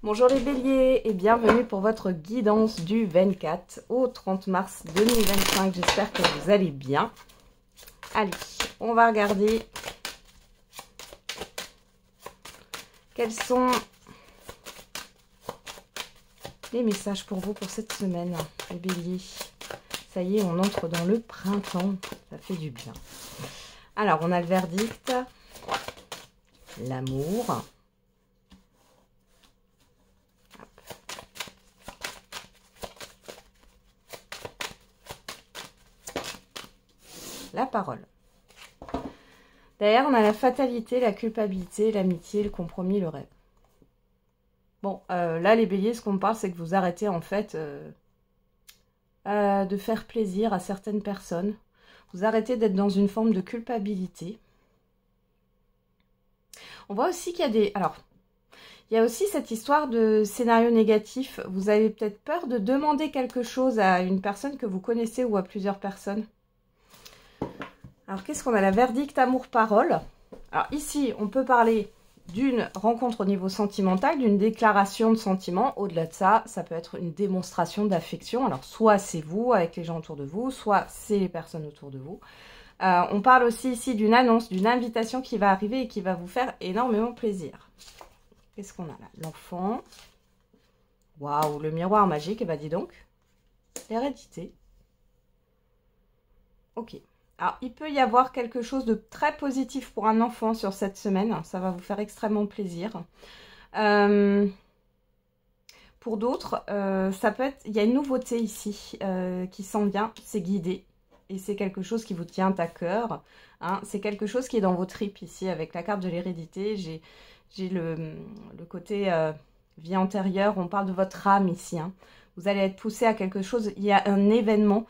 Bonjour les béliers et bienvenue pour votre guidance du 24 au 30 mars 2025. J'espère que vous allez bien. Allez, on va regarder quels sont les messages pour vous pour cette semaine, les béliers. Ça y est, on entre dans le printemps, ça fait du bien. Alors, on a le verdict, l'amour. La parole. Derrière, on a la fatalité, la culpabilité, l'amitié, le compromis, le rêve. Bon, là, les béliers, ce qu'on me parle, c'est que vous arrêtez, en fait, de faire plaisir à certaines personnes. Vous arrêtez d'être dans une forme de culpabilité. On voit aussi qu'il y a des... Alors, il y a aussi cette histoire de scénario négatif. Vous avez peut-être peur de demander quelque chose à une personne que vous connaissez ou à plusieurs personnes. Alors, qu'est-ce qu'on a? La verdict amour-parole. Alors, ici, on peut parler d'une rencontre au niveau sentimental, d'une déclaration de sentiments. Au-delà de ça, ça peut être une démonstration d'affection. Alors, soit c'est vous avec les gens autour de vous, soit c'est les personnes autour de vous. On parle aussi ici d'une annonce, d'une invitation qui va arriver et qui va vous faire énormément plaisir. Qu'est-ce qu'on a là? L'enfant. Waouh, le miroir magique. Et bah, dis donc. L'hérédité. Ok. Alors, il peut y avoir quelque chose de très positif pour un enfant sur cette semaine. Ça va vous faire extrêmement plaisir. Pour d'autres, ça peut être... Il y a une nouveauté ici qui s'en vient. C'est guidé. Et c'est quelque chose qui vous tient à cœur. Hein. C'est quelque chose qui est dans vos tripes ici. Avec la carte de l'hérédité, j'ai le côté vie antérieure. On parle de votre âme ici. Hein. Vous allez être poussé à quelque chose. Il y a un événement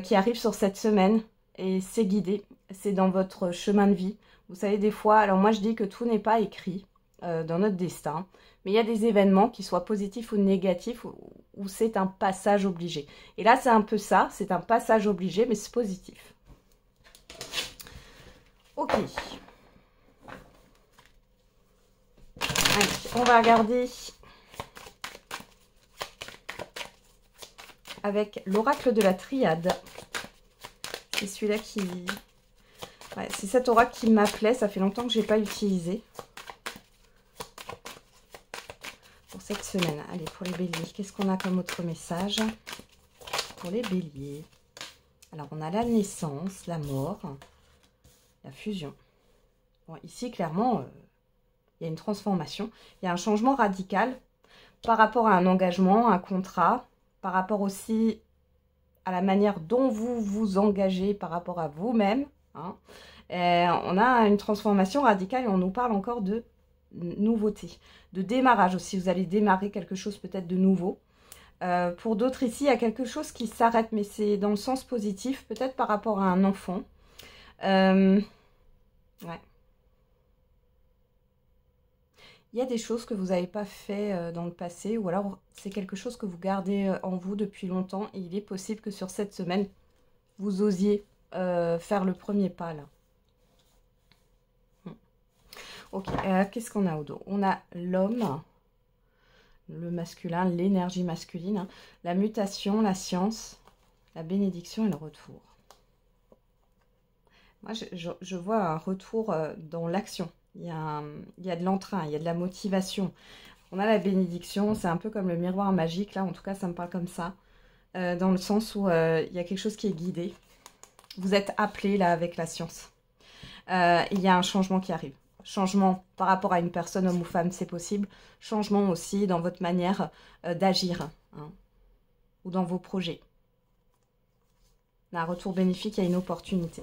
qui arrive sur cette semaine. Et c'est guidé, c'est dans votre chemin de vie. Vous savez, des fois, alors moi je dis que tout n'est pas écrit dans notre destin, mais il y a des événements qui soient positifs ou négatifs où c'est un passage obligé. Et là, c'est un peu ça, c'est un passage obligé, mais c'est positif. Ok. Allez, on va regarder avec l'oracle de la triade. C'est celui-là qui... Ouais, c'est cet oracle qui m'appelait. Ça fait longtemps que je n'ai pas utilisé. Pour cette semaine. Allez, pour les béliers. Qu'est-ce qu'on a comme autre message? Pour les béliers. Alors, on a la naissance, la mort, la fusion. Bon, ici, clairement, il y a une transformation. Il y a un changement radical par rapport à un engagement, un contrat. Par rapport aussi... à la manière dont vous vous engagez par rapport à vous-même. Hein. On a une transformation radicale et on nous parle encore de nouveauté, de démarrage aussi. Vous allez démarrer quelque chose peut-être de nouveau. Pour d'autres ici, il y a quelque chose qui s'arrête, mais c'est dans le sens positif, peut-être par rapport à un enfant. Ouais. Il y a des choses que vous n'avez pas fait dans le passé ou alors c'est quelque chose que vous gardez en vous depuis longtemps et il est possible que sur cette semaine, vous osiez faire le premier pas là. Ok, qu'est-ce qu'on a au dos? On a l'homme, le masculin, l'énergie masculine, hein, la mutation, la science, la bénédiction et le retour. Moi, je vois un retour dans l'action. Il y a de l'entrain, il y a de la motivation. On a la bénédiction, c'est un peu comme le miroir magique, là, en tout cas, ça me parle comme ça. Dans le sens où il y a quelque chose qui est guidé. Vous êtes appelé, là, avec la science. Il y a un changement qui arrive. Changement par rapport à une personne, homme ou femme, c'est possible. Changement aussi dans votre manière d'agir, hein, ou dans vos projets. Un retour bénéfique, il y a une opportunité.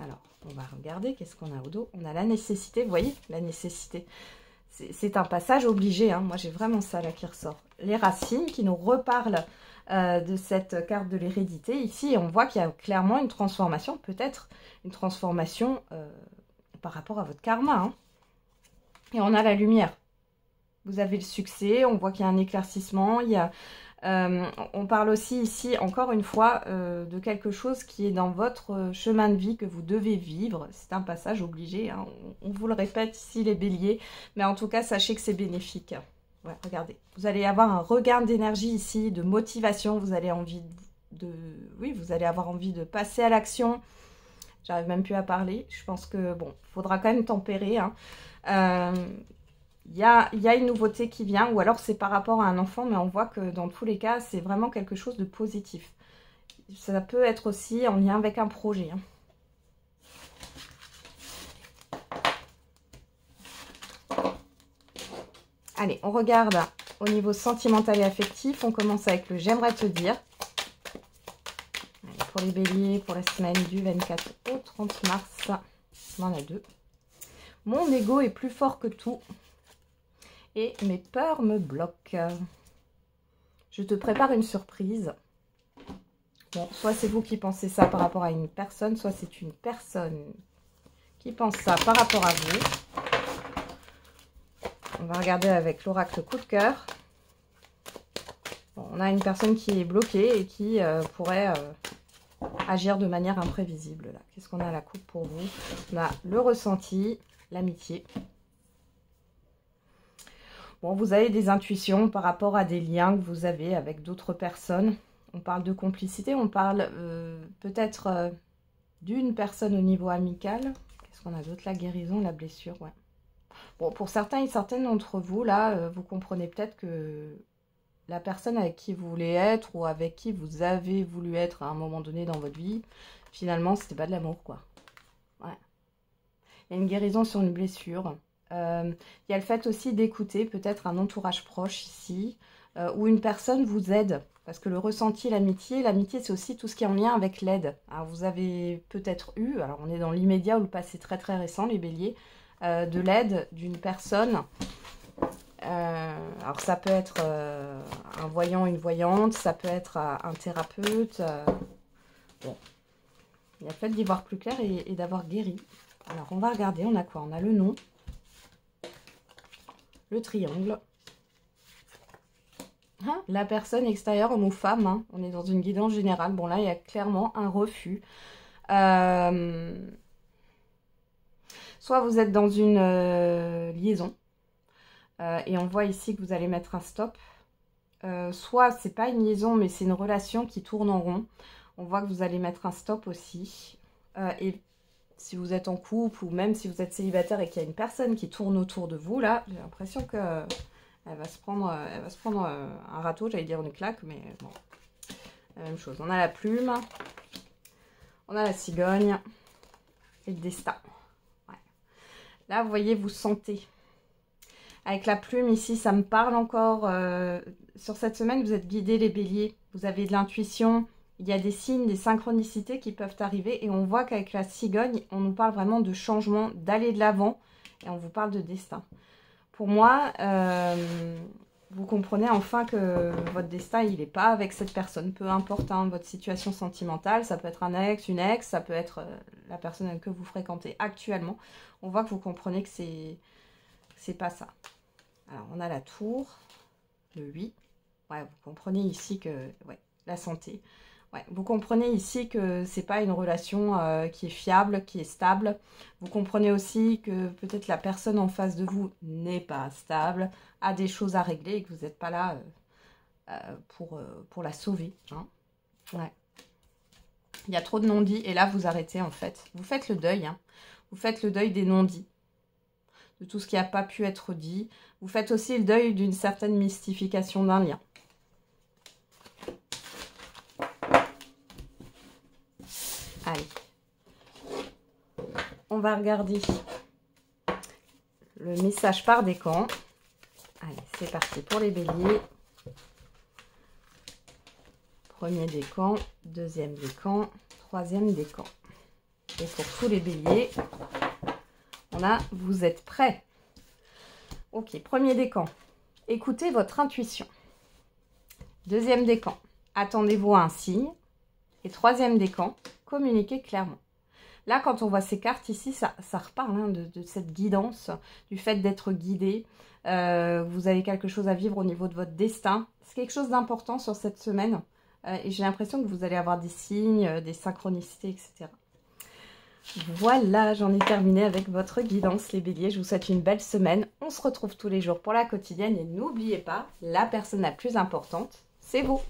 Alors, on va regarder, qu'est-ce qu'on a au dos? On a la nécessité, vous voyez, la nécessité. C'est un passage obligé, hein. Moi j'ai vraiment ça là qui ressort. Les racines qui nous reparlent de cette carte de l'hérédité. Ici, on voit qu'il y a clairement une transformation, peut-être une transformation par rapport à votre karma. Hein. Et on a la lumière. Vous avez le succès, on voit qu'il y a un éclaircissement, il y a... on parle aussi ici, encore une fois, de quelque chose qui est dans votre chemin de vie que vous devez vivre. C'est un passage obligé, hein. On vous le répète ici, les béliers, mais en tout cas, sachez que c'est bénéfique. Ouais, regardez. Vous allez avoir un regain d'énergie ici, de motivation. Vous allez oui, vous allez avoir envie de passer à l'action. J'arrive même plus à parler. Je pense que, bon, il faudra quand même tempérer. Hein. Il y a une nouveauté qui vient, ou alors c'est par rapport à un enfant, mais on voit que dans tous les cas, c'est vraiment quelque chose de positif. Ça peut être aussi en lien avec un projet. Hein. Allez, on regarde au niveau sentimental et affectif. On commence avec le j'aimerais te dire. Allez, pour les béliers, pour la semaine du 24 au 30 mars. On en a 2. Mon ego est plus fort que tout. Et mes peurs me bloquent. Je te prépare une surprise. Bon, soit c'est vous qui pensez ça par rapport à une personne, soit c'est une personne qui pense ça par rapport à vous. On va regarder avec l'oracle coup de cœur. Bon, on a une personne qui est bloquée et qui pourrait agir de manière imprévisible. Qu'est-ce qu'on a à la coupe pour vous? On a le ressenti, l'amitié. Bon, vous avez des intuitions par rapport à des liens que vous avez avec d'autres personnes. On parle de complicité, on parle peut-être d'une personne au niveau amical. Qu'est-ce qu'on a d'autre? La guérison, la blessure, ouais. Bon, pour certains et certaines d'entre vous, là, vous comprenez peut-être que la personne avec qui vous voulez être ou avec qui vous avez voulu être à un moment donné dans votre vie, finalement, c'était pas de l'amour, quoi. Ouais. Il y a une guérison sur une blessure. Il y a le fait aussi d'écouter peut-être un entourage proche ici, où une personne vous aide. Parce que le ressenti, l'amitié c'est aussi tout ce qui est en lien avec l'aide. Alors vous avez peut-être eu, alors on est dans l'immédiat ou le passé très très récent, les béliers, de l'aide d'une personne. Alors ça peut être un voyant, une voyante, ça peut être un thérapeute. Bon. Il y a le fait d'y voir plus clair et d'avoir guéri. Alors on va regarder, on a quoi? On a le nom, le triangle, hein, la personne extérieure, homme ou femme. Hein. On est dans une guidance générale. Bon là, il y a clairement un refus. Soit vous êtes dans une liaison et on voit ici que vous allez mettre un stop. Soit c'est pas une liaison mais c'est une relation qui tourne en rond. On voit que vous allez mettre un stop aussi. Et si vous êtes en couple ou même si vous êtes célibataire et qu'il y a une personne qui tourne autour de vous, là, j'ai l'impression que elle va se prendre un râteau, j'allais dire une claque, mais bon, la même chose. On a la plume, on a la cigogne et le destin. Ouais. Là, vous voyez, vous sentez. Avec la plume ici, ça me parle encore. Sur cette semaine, vous êtes guidés les béliers. Vous avez de l'intuition. Il y a des signes, des synchronicités qui peuvent arriver. Et on voit qu'avec la cigogne, on nous parle vraiment de changement, d'aller de l'avant. Et on vous parle de destin. Pour moi, vous comprenez enfin que votre destin, il n'est pas avec cette personne. Peu importe hein, votre situation sentimentale. Ça peut être un ex, une ex. Ça peut être la personne que vous fréquentez actuellement. On voit que vous comprenez que c'est pas ça. Alors, on a la tour, le 8. Ouais, vous comprenez ici que... Ouais, la santé. Ouais, vous comprenez ici que c'est pas une relation qui est fiable, qui est stable. Vous comprenez aussi que peut-être la personne en face de vous n'est pas stable, a des choses à régler et que vous n'êtes pas là pour la sauver. Hein. Ouais. Il y a trop de non-dits et là, vous arrêtez en fait. Vous faites le deuil. Hein. Vous faites le deuil des non-dits. De tout ce qui n'a pas pu être dit. Vous faites aussi le deuil d'une certaine mystification d'un lien. Allez. On va regarder le message par décan. Allez, c'est parti pour les béliers. Premier décan, deuxième décan, troisième décan. Et pour tous les béliers... On a, vous êtes prêts. Ok, premier décan. Écoutez votre intuition. Deuxième décan. Attendez-vous à un signe. Et troisième décan. Communiquez clairement. Là, quand on voit ces cartes ici, ça reparle hein, de cette guidance, du fait d'être guidé. Vous avez quelque chose à vivre au niveau de votre destin. C'est quelque chose d'important sur cette semaine. Et j'ai l'impression que vous allez avoir des signes, des synchronicités, etc. Voilà, j'en ai terminé avec votre guidance les béliers. Je vous souhaite une belle semaine. On se retrouve tous les jours pour la quotidienne et n'oubliez pas, la personne la plus importante, c'est vous.